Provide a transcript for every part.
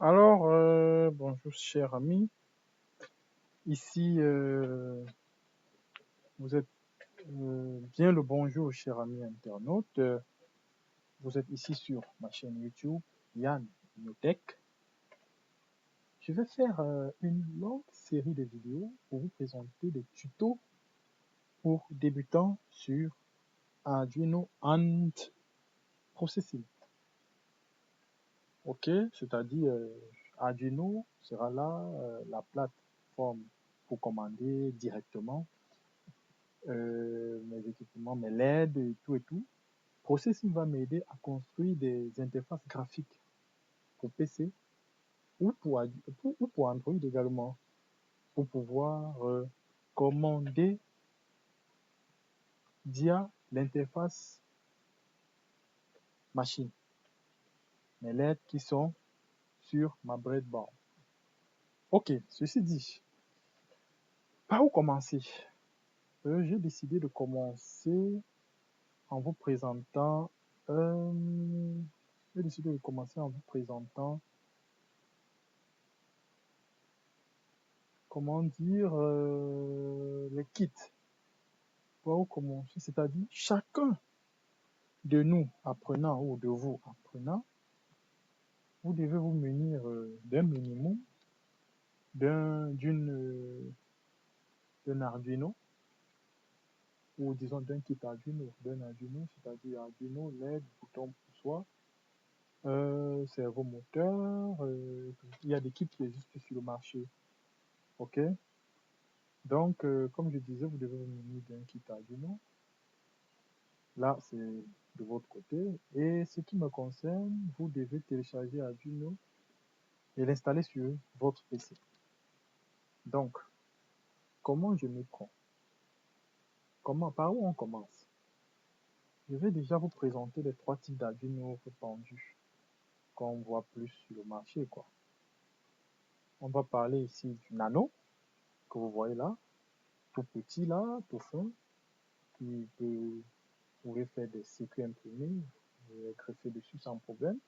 Alors, bonjour cher ami. Ici, vous êtes bien le bonjour cher ami internaute. Vous êtes ici sur ma chaîne YouTube, Yann Notech. Je vais faire une longue série de vidéos pour vous présenter des tutos pour débutants sur Arduino and Processing. Ok, c'est-à-dire Arduino sera là la plateforme pour commander directement mes équipements, mes LED et tout et tout. Processing va m'aider à construire des interfaces graphiques pour PC ou pour Android également, pour pouvoir commander via l'interface machine mes LED qui sont sur ma breadboard. Ok, ceci dit, par où commencer? J'ai décidé de commencer en vous présentant comment dire, les kits. Par où commencer? C'est-à-dire, chacun de nous apprenants ou de vous apprenants, vous devez vous munir d'un minimum, d'un Arduino, ou disons d'un kit Arduino, c'est-à-dire Arduino, LED, bouton poussoir, servo moteur, il y a des kits qui existent sur le marché. Ok? Donc, comme je disais, vous devez vous munir d'un kit Arduino. Là, c'est de votre côté. Et ce qui me concerne, vous devez télécharger Arduino et l'installer sur votre PC. Donc, comment je m'y prends? Par où on commence? Je vais déjà vous présenter les trois types d'Arduino répandus qu'on voit plus sur le marché, quoi. On va parler ici du Nano, que vous voyez là, tout petit là, tout fin, qui peut, vous pouvez faire des circuits imprimés, greffer dessus sans problème.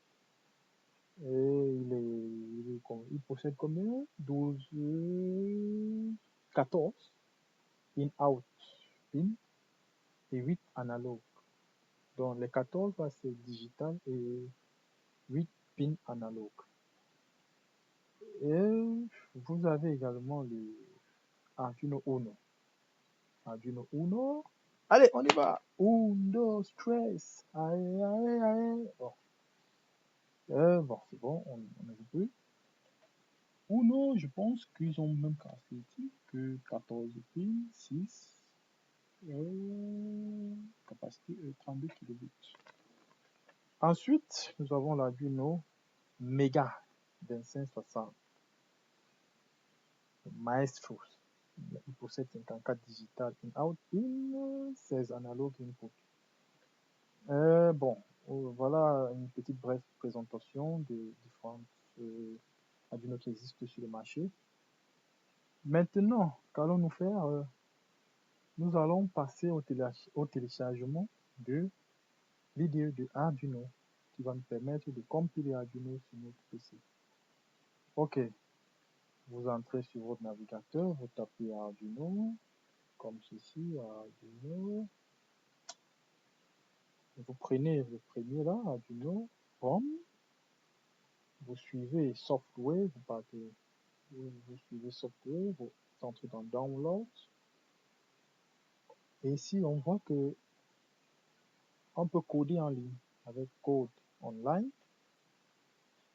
Et il possède combien? 12, 14 in-out pin et 8 analogues. Donc les 14 là c'est digital et 8 pins analogues. Et vous avez également le Arduino Uno. Arduino Uno. Allez, on y va. Uno stress. Allez, allez, allez. Bon, c'est bon, on ne veut plus. Uno, je pense qu'ils ont même caractéristique que 14 pins, 6, capacité 32 kilobits. Ensuite, nous avons l'Arduino Mega 2560. Maestro. Il possède 54 digital in-out pin, 16 analogue input. Voilà une petite brève présentation des différentes Arduino qui existent sur le marché. Maintenant, qu'allons-nous faire? Nous allons passer au téléchargement de l'IDE de Arduino qui va nous permettre de compiler Arduino sur notre PC. Ok, vous entrez sur votre navigateur, vous tapez Arduino, comme ceci, Arduino. Vous prenez le premier là, Arduino, Home, vous suivez Software, vous suivez Software, vous entrez dans Download. Et ici, on voit que on peut coder en ligne avec Code Online.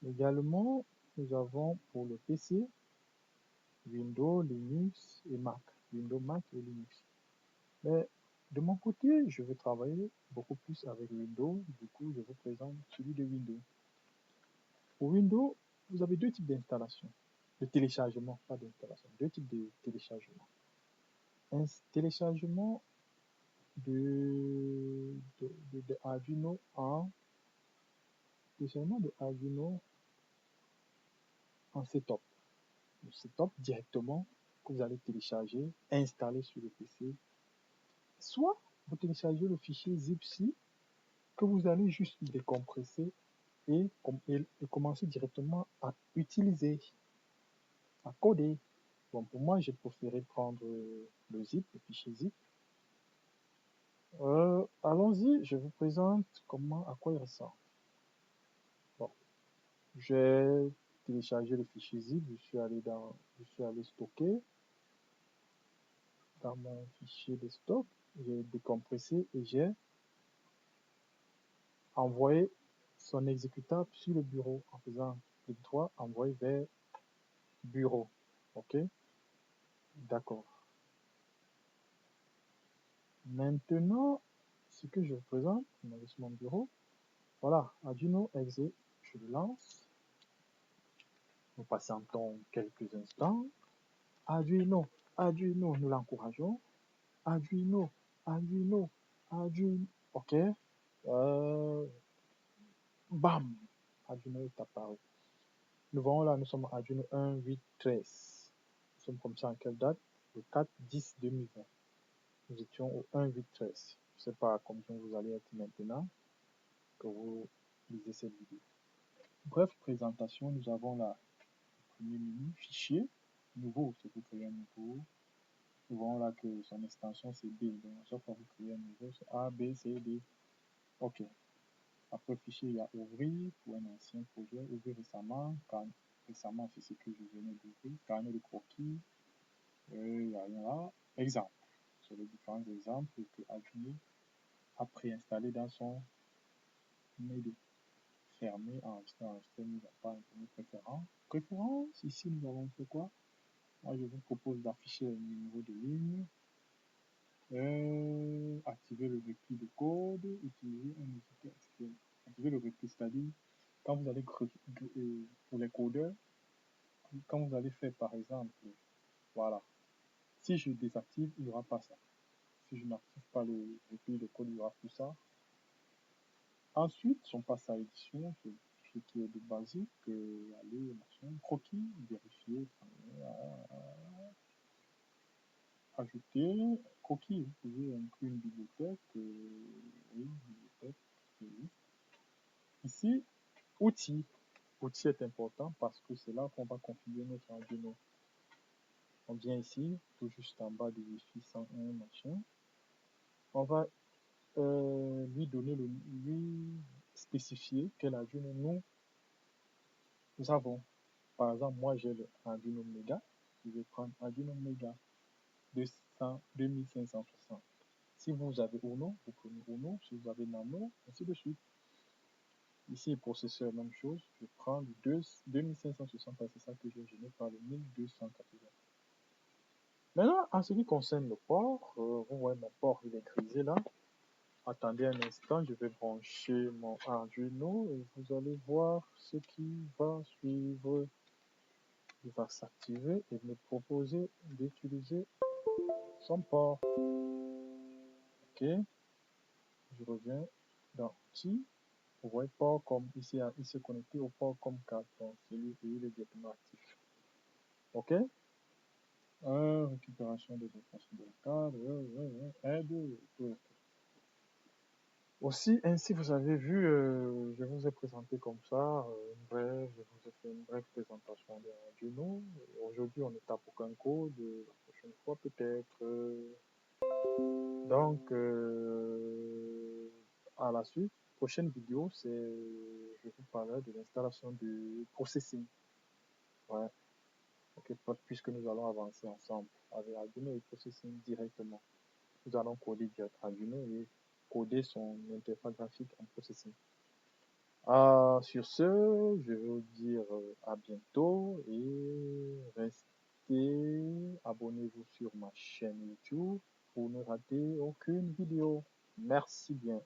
Également, nous avons pour le PC Windows, Linux et Mac. Windows, Mac et Linux. Mais de mon côté, je veux travailler beaucoup plus avec Windows. Du coup, je vous présente celui de Windows. Pour Windows, vous avez deux types d'installation. De téléchargement, pas d'installation. Deux types de téléchargement. Un téléchargement de Arduino en setup. Le setup directement que vous allez télécharger, installer sur le PC. Soit vous téléchargez le fichier zip que vous allez juste décompresser et commencer directement à utiliser, à coder. Bon, pour moi, j'ai préféré prendre le zip, le fichier zip. Allons-y, je vous présente à quoi il ressemble. Bon, j'ai téléchargé le fichier zip, je suis allé stocker dans mon fichier de stock, j'ai décompressé et j'ai envoyé son exécutable sur le bureau en faisant clic droit, envoyer vers bureau. OK? D'accord. Maintenant, ce que je vous présente, on est sur mon bureau. Voilà, Arduino exe, je le lance. Nous patientons quelques instants. Arduino, Arduino, nous l'encourageons. Arduino, Arduino, Arduino. OK. Bam! Arduino est apparu. Nous voyons là, nous sommes à Arduino 1.8.13. Nous sommes comme ça en quelle date? Le 4-10-2020. Nous étions au 1.8.13. Je ne sais pas à combien vous allez être maintenant que vous lisez cette vidéo. Bref, présentation, nous avons là le premier menu, fichier, nouveau, c'est vous créez un nouveau. Nous voyons là que son extension c'est B. Donc à chaque fois que vous créez un nouveau, c'est A, B, C, D. OK. Après fichier, il y a ouvrir pour un ancien projet, ouvrir récemment. Récemment, c'est ce que je venais d'ouvrir. Carnet de croquis, il n'y a rien là. Exemple. Sur les différents exemples que Arduino a préinstallé dans son MIDI. Fermé, enregistré, mis à part, imprimé, préférence. Préférence, ici nous avons fait quoi? Moi je vous propose d'afficher le numéro de ligne, activer le repli de code, utiliser un éditeur SQL. Activer le repli, c'est-à-dire quand vous allez pour les codeurs, quand vous allez faire par exemple, voilà, si je désactive, il n'y aura pas ça. Si je n'active pas le repli de code, il n'y aura plus ça. Ensuite, on passe à l'édition, ce qui est de basique, aller, machin, croquis, vérifier, ajouter, croquis, vous pouvez inclure une bibliothèque, oui, bibliothèque, oui. Ici, outils. Outils est important parce que c'est là qu'on va configurer notre Arduino. On vient ici, tout juste en bas du Wi-Fi 101, machin. On va lui spécifier quel Arduino nous avons. Par exemple, moi j'ai le Arduino Mega. Je vais prendre Arduino Mega 2560. Si vous avez Uno, vous prenez Uno. Si vous avez Nano, ainsi de suite. Ici, le processeur, même chose. Je prends le 2560 parce que c'est ça que j'ai gêné par le 1280. Maintenant, en ce qui concerne le port, vous voyez mon port, il est grisé là. Attendez un instant, je vais brancher mon Arduino et vous allez voir ce qui va suivre. Il va s'activer et me proposer d'utiliser son port. OK. Je reviens dans Outils. Vous voyez port comme ici, il s'est connecté au port comme 4. Donc, celui il est directement actif. OK. Récupération des informations de la carte. Aide. Aussi, ainsi vous avez vu, je vous ai présenté comme ça, je vous ai fait une brève présentation de Arduino. Aujourd'hui, on ne tape aucun code, la prochaine fois peut-être. Donc, à la suite, prochaine vidéo, je vous parlerai de l'installation du processing. Ouais, ok, puisque nous allons avancer ensemble avec Arduino et processing directement. Nous allons coder direct Arduino et coder son interface graphique en processing. Sur ce, je vais vous dire à bientôt et abonnez-vous sur ma chaîne YouTube pour ne rater aucune vidéo. Merci bien.